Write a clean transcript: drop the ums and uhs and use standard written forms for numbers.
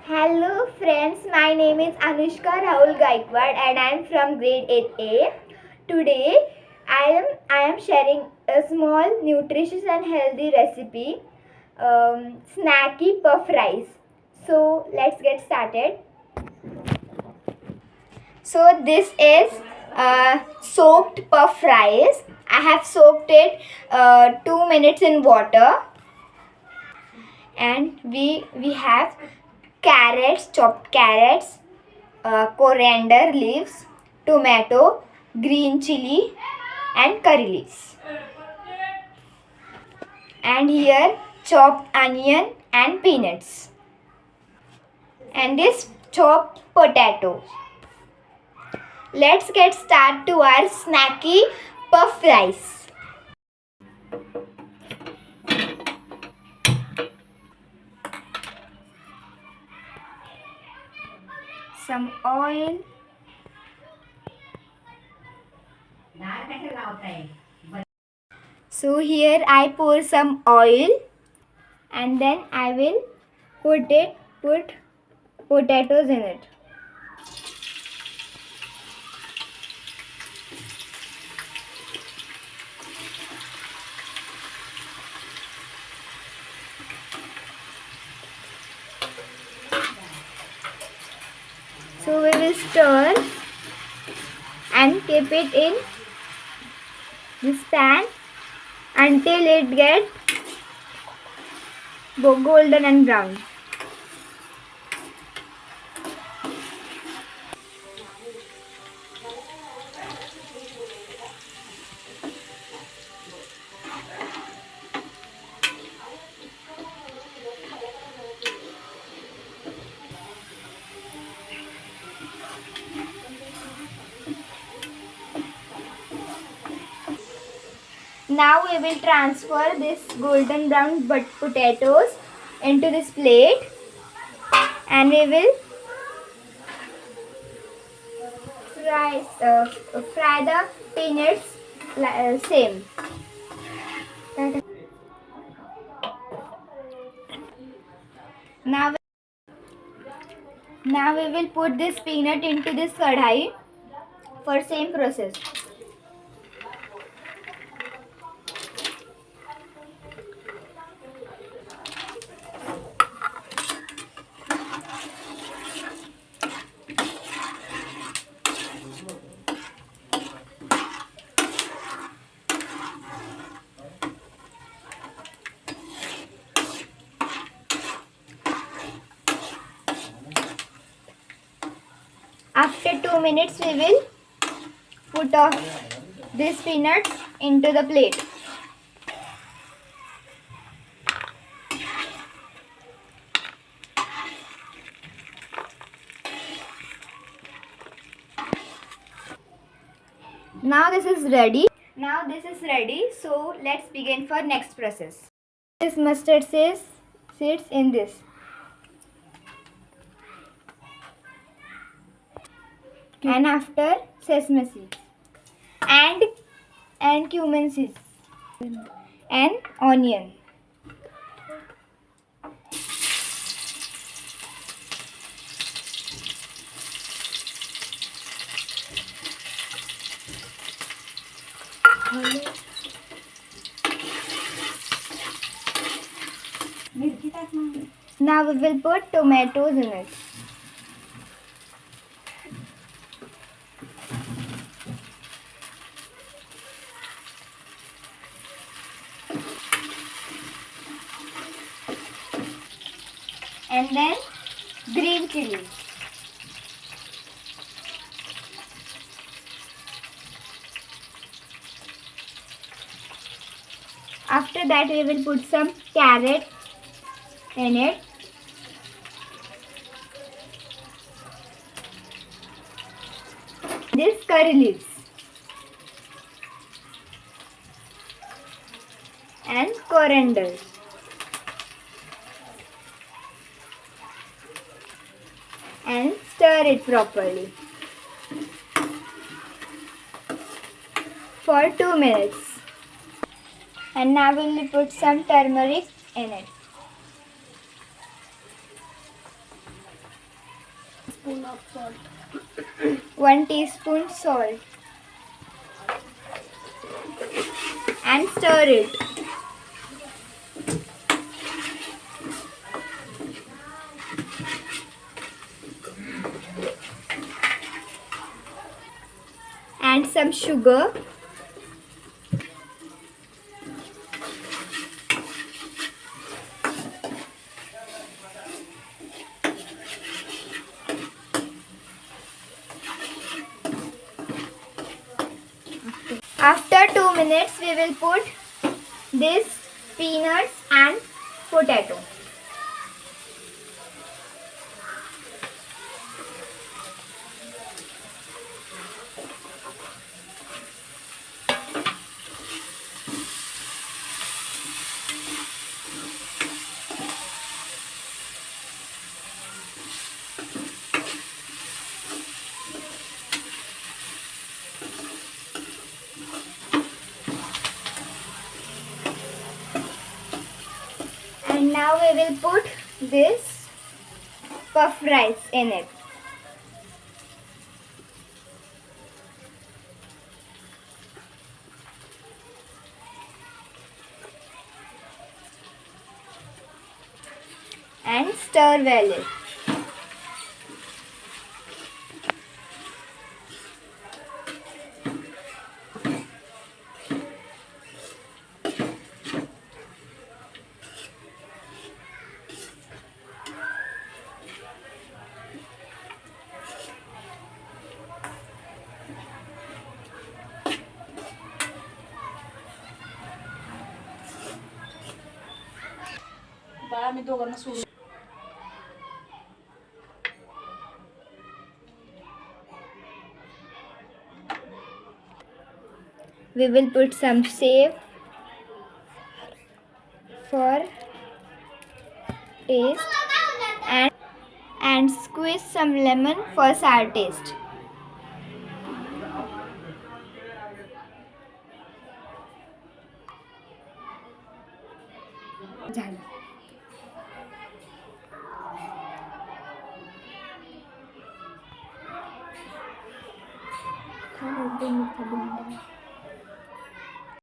Hello friends, my name is Anushka Rahul Gaikwad and I am from grade 8A. Today I am sharing a small nutritious and healthy recipe, snacky puff rice. So let's get started. So this is soaked puff rice. I have soaked it 2 minutes in water, and we have carrots, chopped carrots, coriander leaves, tomato, green chili, and curry leaves. And here chopped onion and peanuts. And this chopped potato. Let's get started to our snacky puff rice. Some oil. So here I pour some oil and then I will put potatoes in it. So we will stir and keep it in this pan until it gets golden and brown. Now we will transfer this golden brown potatoes into this plate and we will fry the peanuts same. Now we will put this peanut into this kadhai for same process. After 2 minutes, we will put this peanuts into the plate. Now this is ready. So let's begin for next process. This mustard seeds in this. And after sesame seeds and cumin seeds and onion. Now we will put tomatoes in it. And then green chili. After that we will put some carrot in it. This curry leaves. And coriander. And stir it properly for 2 minutes. And now we will put some turmeric in it. teaspoon of salt. 1 teaspoon salt. And stir it. And some sugar. After 2 minutes, we will put this peanuts and potato. And now we will put this puff rice in it. And stir well it. बाळा मी दोघांना सोडून We will put some save for taste and squeeze some lemon for sour taste. झालं.